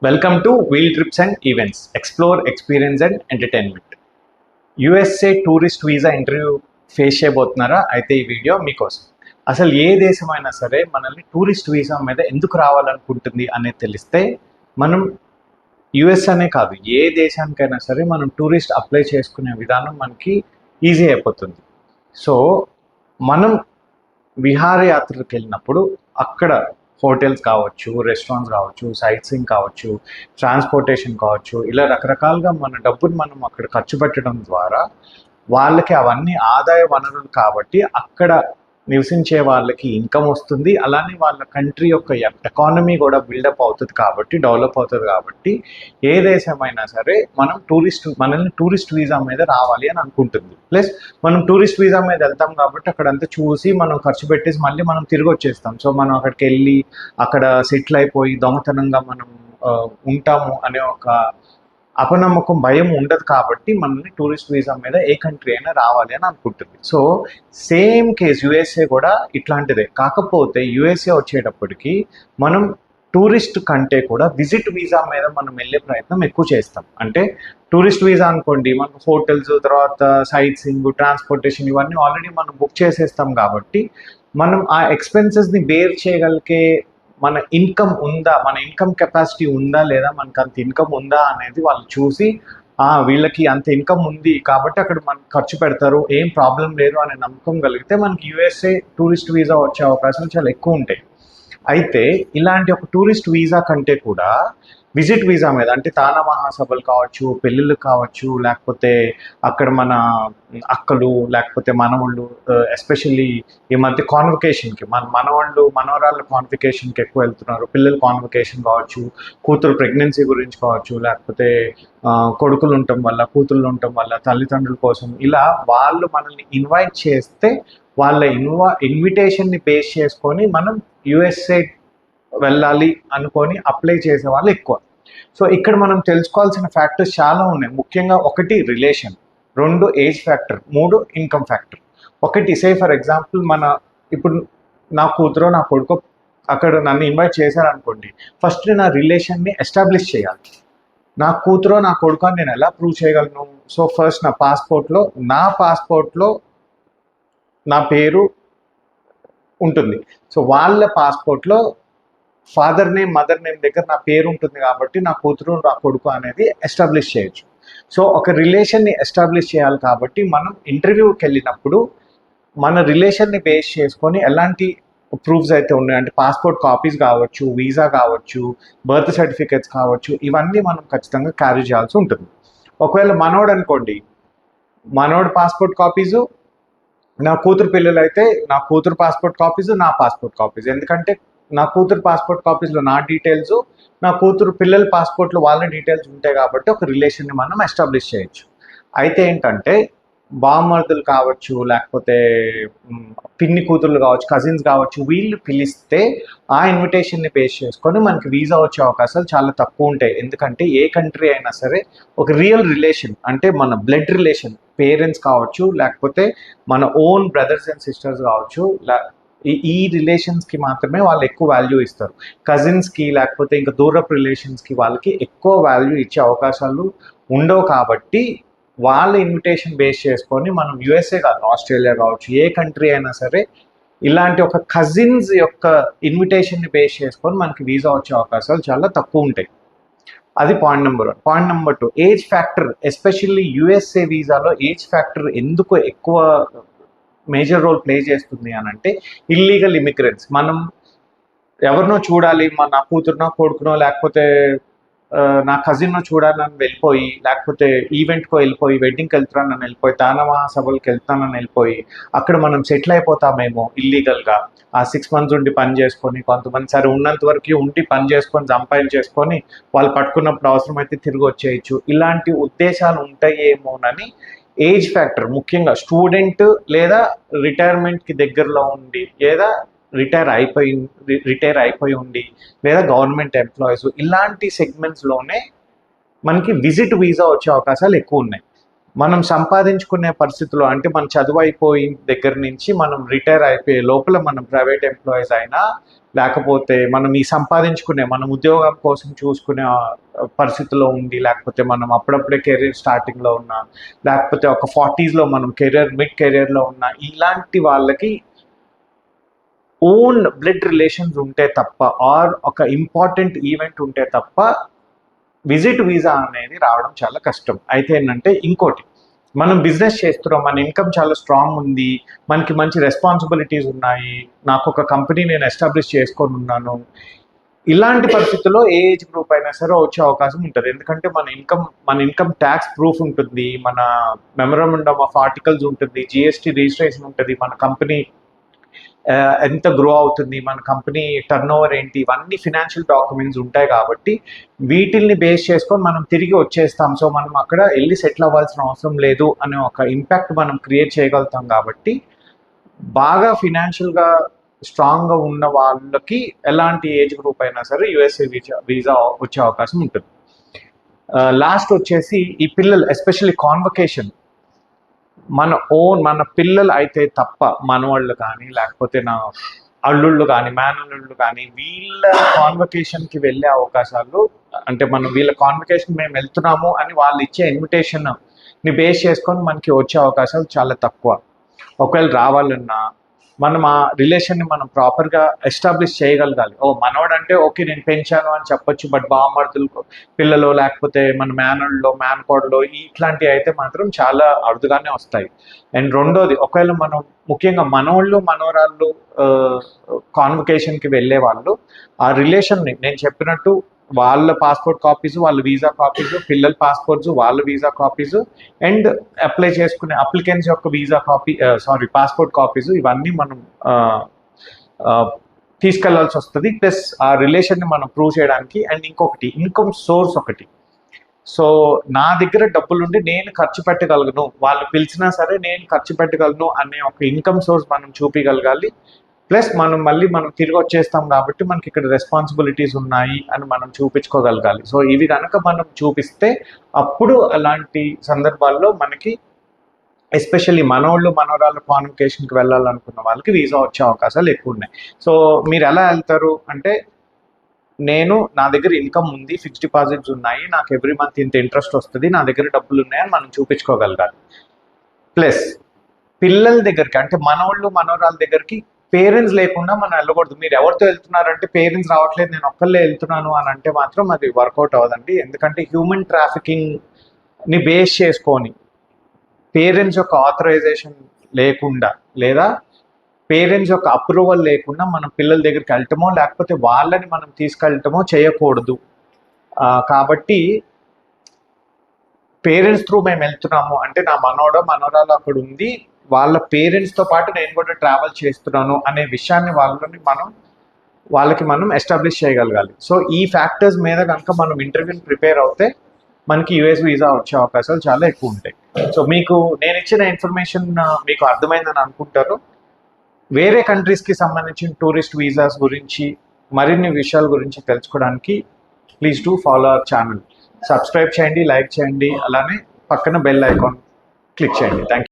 Welcome to Wheel trips and events explore experience and entertainment. USA tourist visa interview face చేయబోతున్నారా? అయితే ఈ video మీకోసం. అసలు ఏ దేశమైనా సరే మనల్ని టూరిస్ట్ వీసా మీద ఎందుకు రావాలనుకుంటుంది అనేది తెలిస్తే మనం యుఎస్ అనే కాదు ఏ దేశానికైనా సరే మనం టూరిస్ట్ అప్లై చేసుకునే విధానం మనకి ఈజీ అయిపోతుంది. సో మనం విహారయాత్రకు వెళ్ళినప్పుడు అక్కడ హోటల్స్ కావచ్చు, రెస్టారెంట్స్ కావచ్చు, సైట్ సీయింగ్ కావచ్చు, ట్రాన్స్పోర్టేషన్ కావచ్చు, ఇలా రకరకాలుగా మన డబ్బుని మనం అక్కడ ఖర్చు పెట్టడం ద్వారా వాళ్ళకి అవన్నీ ఆదాయ వనరులు కాబట్టి అక్కడ నివసించే వాళ్ళకి ఇన్కమ్ వస్తుంది. అలానే వాళ్ళ కంట్రీ యొక్క ఎకానమీ కూడా బిల్డప్ అవుతుంది కాబట్టి, డెవలప్ అవుతుంది కాబట్టి ఏ దేశమైనా సరే మనల్ని టూరిస్ట్ వీసా మీద రావాలి అని అనుకుంటుంది. ప్లస్ మనం టూరిస్ట్ వీసా మీద వెళ్తాం కాబట్టి అక్కడంతా చూసి మనం ఖర్చు పెట్టేసి మళ్ళీ మనం తిరిగి వచ్చేస్తాం. సో మనం అక్కడికి వెళ్ళి అక్కడ సెటిల్ అయిపోయి దొంగతనంగా మనం ఉంటాము అనే ఒక అపనమ్మకం, భయం ఉండదు కాబట్టి మనల్ని టూరిస్ట్ వీసా మీద ఏ కంట్రీ అయినా రావాలి అని అనుకుంటుంది. సో సేమ్ కేస్ యుఎస్ఏ కూడా ఇట్లాంటిదే. కాకపోతే యుఎస్ఏ వచ్చేటప్పటికి మనం టూరిస్ట్ కంటే కూడా విజిట్ వీసా మీద మనం వెళ్ళే ప్రయత్నం ఎక్కువ చేస్తాం. అంటే టూరిస్ట్ వీసా అనుకోండి, మనకు హోటల్స్, తర్వాత సైట్ సీయింగ్, ట్రాన్స్పోర్టేషన్ ఇవన్నీ ఆల్రెడీ మనం బుక్ చేసేస్తాం కాబట్టి మనం ఆ ఎక్స్పెన్సెస్ని బేర్ చేయగలిగే మన ఇన్కమ్ కెపాసిటీ ఉందా లేదా, మనకు అంత ఇన్కమ్ ఉందా అనేది వాళ్ళు చూసి వీళ్ళకి అంత ఇన్కమ్ ఉంది కాబట్టి అక్కడ మనకు ఖర్చు పెడతారు, ఏం ప్రాబ్లం లేదు అనే నమ్మకం కలిగితే మనకి యుఎస్ఏ టూరిస్ట్ వీసా వచ్చే అవకాశాలు చాలా ఎక్కువ ఉంటాయి. అయితే ఇలాంటి ఒక టూరిస్ట్ వీసా కంటే కూడా విజిట్ వీసా మీద, అంటే తానా మహాసభలు కావచ్చు, పెళ్ళిళ్ళు కావచ్చు, లేకపోతే అక్కడ మన అక్కలు లేకపోతే మనవాళ్ళు, ఎస్పెషల్లీ ఈ మధ్య కాన్వకేషన్కి మనవాళ్ళు మనవరాళ్ళ కాన్వకేషన్కి ఎక్కువ వెళ్తున్నారు. పిల్లల కాన్వకేషన్ కావచ్చు, కూతురు ప్రెగ్నెన్సీ గురించి కావచ్చు, లేకపోతే కొడుకులు ఉండటం వల్ల, కూతుళ్ళు ఉండటం వల్ల, తల్లిదండ్రుల కోసం, ఇలా వాళ్ళు మనల్ని ఇన్వైట్ చేస్తే వాళ్ళ ఇన్విటేషన్ని బేస్ చేసుకొని మనం యుఎస్ఏ వెళ్ళాలి అనుకొని అప్లై చేసే వాళ్ళు ఎక్కువ. సో ఇక్కడ మనం తెలుసుకోవాల్సిన ఫ్యాక్టర్స్ చాలా ఉన్నాయి. ముఖ్యంగా 1 relation, 2 age factor, 3 income factor. Say for example ఇప్పుడు నా కూతురు నా కొడుకు అక్కడ నన్ను ఇన్వైట్ చేశారనుకోండి, ఫస్ట్ నా రిలేషన్ని ఎస్టాబ్లిష్ చేయాలి. నా కూతురు నా కొడుకు అని నేను ఎలా ప్రూవ్ చేయగలను? సో ఫస్ట్ నా పాస్పోర్ట్లో నా పేరు ఉంటుంది. సో వాళ్ళ పాస్పోర్ట్లో ఫాదర్ నేమ్, మదర్ నేమ్ దగ్గర నా పేరు ఉంటుంది కాబట్టి నా కూతురు నా కొడుకు అనేది ఎస్టాబ్లిష్ చేయొచ్చు. సో ఒక రిలేషన్ని ఎస్టాబ్లిష్ చేయాలి కాబట్టి మనం ఇంటర్వ్యూకి వెళ్ళినప్పుడు మన రిలేషన్ని బేస్ చేసుకొని ఎలాంటి ప్రూఫ్స్ అయితే ఉన్నాయి, అంటే పాస్పోర్ట్ కాపీస్ కావచ్చు, వీసా కావచ్చు, బర్త్ సర్టిఫికేట్స్ కావచ్చు, ఇవన్నీ మనం ఖచ్చితంగా క్యారీ చేయాల్సి ఉంటుంది. ఒకవేళ మనోడు అనుకోండి, మనోడు పాస్పోర్ట్ కాపీసు, నా కూతురు పిల్లలు అయితే నా కూతురు పాస్పోర్ట్ కాపీసు, నా పాస్పోర్ట్ కాపీస్. ఎందుకంటే నా కూతురు పాస్పోర్ట్ కాపీస్లో నా డీటెయిల్స్, నా కూతురు పిల్లల పాస్పోర్ట్లో వాళ్ళ డీటెయిల్స్ ఉంటాయి కాబట్టి ఒక రిలేషన్ని మనం ఎస్టాబ్లిష్ చేయొచ్చు. అయితే ఏంటంటే బామ్మర్దులు కావచ్చు, లేకపోతే పిన్ని కూతుర్లు కావచ్చు, కజిన్స్ కావచ్చు, వీళ్ళు పిలిస్తే ఆ ఇన్విటేషన్ని బేస్ చేసుకొని మనకి వీసా వచ్చే అవకాశాలు చాలా తక్కువ ఉంటాయి. ఎందుకంటే ఏ కంట్రీ అయినా సరే ఒక రియల్ రిలేషన్, అంటే మన బ్లడ్ రిలేషన్, పేరెంట్స్ కావచ్చు, లేకపోతే మన ఓన్ బ్రదర్స్ అండ్ సిస్టర్స్ కావచ్చు, ఈ రిలేషన్స్కి మాత్రమే వాళ్ళు ఎక్కువ వాల్యూ ఇస్తారు. కజిన్స్కి లేకపోతే ఇంకా దూరపు రిలేషన్స్కి వాళ్ళకి ఎక్కువ వాల్యూ ఇచ్చే అవకాశాలు ఉండవు. కాబట్టి వాళ్ళ ఇన్విటేషన్ బేస్ చేసుకొని మనం యుఎస్ఏ కాదు, ఆస్ట్రేలియా కావచ్చు, ఏ కంట్రీ అయినా సరే ఇలాంటి ఒక కజిన్స్ యొక్క ఇన్విటేషన్ని బేస్ చేసుకొని మనకి వీసా వచ్చే అవకాశాలు చాలా తక్కువ ఉంటాయి. అది point number 1. Point number 2, age factor. Especially USA వీసాలో ఏజ్ ఫ్యాక్టర్ ఎందుకు ఎక్కువ మేజర్ రోల్ ప్లే చేస్తుంది అని అంటే, ఇల్లీగల్ ఇమిగ్రెంట్స్. మనం ఎవరినో చూడాలి, నా కూతురునో కొడుకునో లేకపోతే నా కజిన్నో చూడాలని వెళ్ళిపోయి, లేకపోతే ఈవెంట్కో వెళ్ళిపోయి, వెడ్డింగ్కి వెళ్తున్నానని వెళ్ళిపోయి, తానా మహాసభలకు వెళ్తానని వెళ్ళిపోయి అక్కడ మనం సెటిల్ అయిపోతామేమో ఇల్లీగల్గా. ఆ 6 months ఉండి పని చేసుకొని, కొంతమంది సరే ఉన్నంత వరకు ఉండి పని చేసుకొని సంపాదించేసుకొని వాళ్ళు పట్టుకున్నప్పుడు అవసరమైతే తిరిగి వచ్చేయచ్చు. ఇలాంటి ఉద్దేశాలు ఉంటాయేమోనని ఏజ్ ఫ్యాక్టర్, ముఖ్యంగా స్టూడెంట్ లేదా రిటైర్మెంట్కి దగ్గరలో ఉండి, లేదా రిటైర్ అయిపోయి ఉండి, లేదా గవర్నమెంట్ ఎంప్లాయీస్, ఇలాంటి సెగ్మెంట్స్లోనే మనకి విజిట్ వీసా వచ్చే అవకాశాలు ఎక్కువ ఉన్నాయి. మనం సంపాదించుకునే పరిస్థితుల్లో, అంటే మన చదువు అయిపోయిన దగ్గర నుంచి మనం రిటైర్ అయిపోయే లోపల మనం ప్రైవేట్ ఎంప్లాయీస్ అయినా, లేకపోతే మనం ఈ సంపాదించుకునే మనం ఉద్యోగం కోసం చూసుకునే పరిస్థితిలో ఉండి, లేకపోతే మనం అప్పుడప్పుడే కెరీర్ స్టార్టింగ్లో ఉన్నా, లేకపోతే ఒక 40స్లో మనం మిడ్ కెరీర్లో ఉన్న ఇలాంటి వాళ్ళకి ఓన్ బ్లడ్ రిలేషన్స్ ఉంటే తప్ప ఆర్ ఒక ఇంపార్టెంట్ ఈవెంట్ ఉంటే తప్ప విజిట్ వీసా అనేది రావడం చాలా కష్టం. అయితే ఏంటంటే ఇంకోటి, మనం బిజినెస్ చేస్తున్నాం, మన ఇన్కమ్ చాలా స్ట్రాంగ్ ఉంది, మనకి మంచి రెస్పాన్సిబిలిటీస్ ఉన్నాయి, నాకు ఒక కంపెనీ నేను ఎస్టాబ్లిష్ చేసుకొని ఉన్నాను, ఇలాంటి పరిస్థితుల్లో ఏ ఏజ్ గ్రూప్ అయినా సరే వచ్చే అవకాశం ఉంటుంది. ఎందుకంటే మన ఇన్కమ్ ట్యాక్స్ ప్రూఫ్ ఉంటుంది, మన మెమరాండం ఆఫ్ ఆర్టికల్స్ ఉంటుంది, జిఎస్టీ రిజిస్ట్రేషన్ ఉంటుంది, మన కంపెనీ ఎంత గ్రో అవుతుంది, మన కంపెనీ టర్న్ ఓవర్ ఏంటి, ఇవన్నీ ఫినాన్షియల్ డాక్యుమెంట్స్ ఉంటాయి. కాబట్టి వీటిల్ని బేస్ చేసుకొని మనం తిరిగి వచ్చేస్తాం. సో మనం అక్కడ వెళ్ళి సెటిల్ అవ్వాల్సిన అవసరం లేదు అనే ఒక ఇంపాక్ట్ మనం క్రియేట్ చేయగలుగుతాం. కాబట్టి బాగా ఫినాన్షియల్గా స్ట్రాంగ్గా ఉన్న వాళ్ళకి ఎలాంటి ఏజ్ గ్రూప్ అయినా సరే యుఎస్ఏ వీసా వచ్చే అవకాశం ఉంటుంది. లాస్ట్ వచ్చేసి ఈ పిల్లలు, ఎస్పెషల్లీ కాన్వకేషన్, మన పిల్లలు అయితే తప్ప, మనవాళ్ళు కానీ లేకపోతే నా అల్లుళ్ళు కానీ మేనల్లుళ్ళు కానీ వీళ్ళ కాన్వకేషన్కి వెళ్ళే అవకాశాలు, అంటే వీళ్ళ కాన్వకేషన్ మేము వెళ్తున్నాము అని వాళ్ళు ఇచ్చే ఇన్విటేషన్ని బేస్ చేసుకొని మనకి వచ్చే అవకాశాలు చాలా తక్కువ. ఒకవేళ రావాలన్నా మనం ఆ రిలేషన్ని మనం ప్రాపర్గా ఎస్టాబ్లిష్ చేయగలగాలి. మనవాడు అంటే ఓకే నేను పెంచాను అని చెప్పొచ్చు, బట్ బామ్మర్దులు పిల్లలు లేకపోతే మన మేనల్లో మేనకోడలో ఇట్లాంటివి అయితే మాత్రం చాలా అరుదుగానే వస్తాయి. అండ్ రెండోది, ఒకవేళ మనం ముఖ్యంగా మనోళ్ళు మనవరాళ్ళు కాన్వకేషన్కి వెళ్ళే వాళ్ళు ఆ రిలేషన్ని నేను చెప్పినట్టు వాళ్ళ పాస్పోర్ట్ కాపీస్, వాళ్ళ వీసా కాపీస్, పిల్లల పాస్పోర్ట్స్, వాళ్ళ వీసా కాపీస్, అండ్ అప్లై చేసుకునే అప్లికెంట్స్ యొక్క వీసా కాపీ పాస్పోర్ట్ కాపీస్, ఇవన్నీ మనం తీసుకెళ్లాల్సి వస్తుంది. ప్లస్ ఆ రిలేషన్ని మనం ప్రూవ్ చేయడానికి. అండ్ ఇంకొకటి, ఇన్కమ్ సోర్స్ ఒకటి. సో నా దగ్గర డబ్బులుండి నేను ఖర్చు పెట్టగలను, వాళ్ళు పిలిచినా సరే నేను ఖర్చు పెట్టగలను అనే ఒక ఇన్కమ్ సోర్స్ మనం చూపించగలగాలి. ప్లస్ మనం తిరిగి వచ్చేస్తాం కాబట్టి మనకి ఇక్కడ రెస్పాన్సిబిలిటీస్ ఉన్నాయి అని మనం చూపించుకోగలగాలి. సో ఇవి కనుక మనం చూపిస్తే అప్పుడు అలాంటి సందర్భాల్లో మనకి ఎస్పెషల్లీ మనోళ్ళు మనవరాళ్ళ కాన్వకేషన్కి వెళ్ళాలనుకున్న వాళ్ళకి వీసా వచ్చే అవకాశాలు ఎక్కువ ఉన్నాయి. సో మీరు ఎలా వెళ్తారు అంటే, నా దగ్గర ఇన్కమ్ ఉంది, ఫిక్స్డ్ డిపాజిట్స్ ఉన్నాయి, నాకు ఎవ్రీ మంత్ ఇంత ఇంట్రెస్ట్ వస్తుంది, నా దగ్గర డబ్బులు ఉన్నాయని మనం చూపించుకోగలగాలి. ప్లస్ పిల్లల దగ్గరికి, అంటే మనోళ్ళు మనవరాళ్ళ దగ్గరికి పేరెంట్స్ లేకుండా మనం వెళ్ళకూడదు. మీరు ఎవరితో వెళ్తున్నారంటే పేరెంట్స్ రావట్లేదు నేను ఒక్కళ్ళే వెళ్తున్నాను అని అంటే మాత్రం అది వర్కౌట్ అవ్వదండి. ఎందుకంటే హ్యూమన్ ట్రాఫికింగ్ని బేస్ చేసుకొని పేరెంట్స్ యొక్క ఆథరైజేషన్ లేకుండా లేదా పేరెంట్స్ యొక్క అప్రూవల్ లేకుండా మనం పిల్లల దగ్గరికి వెళ్ళటమో లేకపోతే వాళ్ళని మనం తీసుకెళ్ళటమో చేయకూడదు. కాబట్టి పేరెంట్స్ త్రూ మేము వెళ్తున్నాము అంటే నా మనోడో మనోరాలు అక్కడ ఉంది, వాళ్ళ పేరెంట్స్తో పాటు నేను కూడా ట్రావెల్ చేస్తున్నాను అనే విషయాన్ని వాళ్ళకి మనం ఎస్టాబ్లిష్ చేయగలగాలి. సో ఈ ఫ్యాక్టర్స్ మీద కనుక మనం ఇంటర్వ్యూని ప్రిపేర్ అవుతే మనకి యుఎస్ వీసా వచ్చే అవకాశాలు చాలా ఎక్కువ ఉంటాయి. సో నేను ఇచ్చిన ఇన్ఫర్మేషన్ మీకు అర్థమైందని అనుకుంటారు. వేరే కంట్రీస్కి సంబంధించిన టూరిస్ట్ వీసాస్ గురించి మరిన్ని విషయాల గురించి తెలుసుకోవడానికి please do follow our channel. Subscribe చేయండి, లైక్ చేయండి, అలానే పక్కన బెల్ ఐకాన్ క్లిక్ చేయండి. Thank you.